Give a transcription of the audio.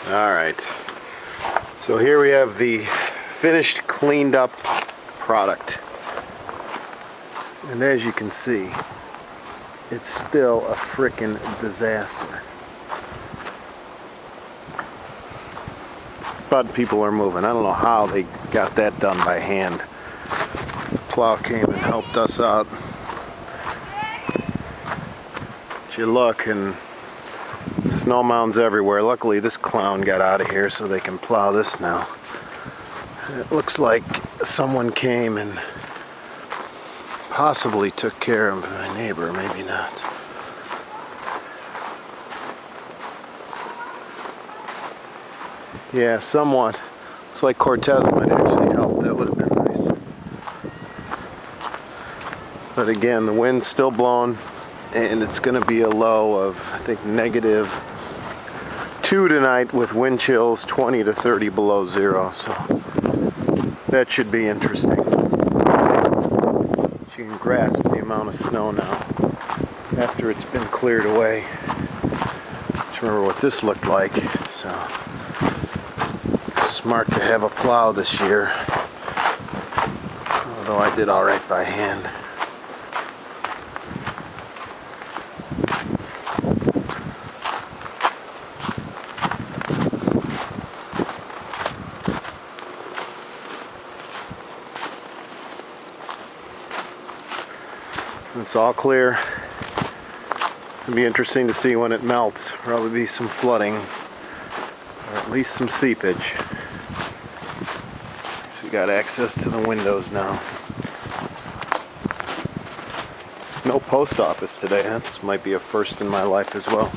Alright, so here we have the finished, cleaned up product. And as you can see, it's still a frickin' disaster. But people are moving. I don't know how they got that done by hand. The plow came and helped us out. If you look, and snow mounds everywhere. Luckily this clown got out of here so they can plow this now. It looks like someone came and possibly took care of my neighbor, maybe not. Yeah, somewhat. Looks like Cortez might actually help. That would have been nice. But again, the wind's still blowing, and it's going to be a low of, I think, -2 tonight with wind chills 20 to 30 below zero. So that should be interesting. You can grasp the amount of snow now after it's been cleared away. Just remember what this looked like. So smart to have a plow this year, although I did all right by hand. It's all clear. It'll be interesting to see when it melts. Probably be some flooding, or at least some seepage. So we got access to the windows now. No post office today, huh? This might be a first in my life as well.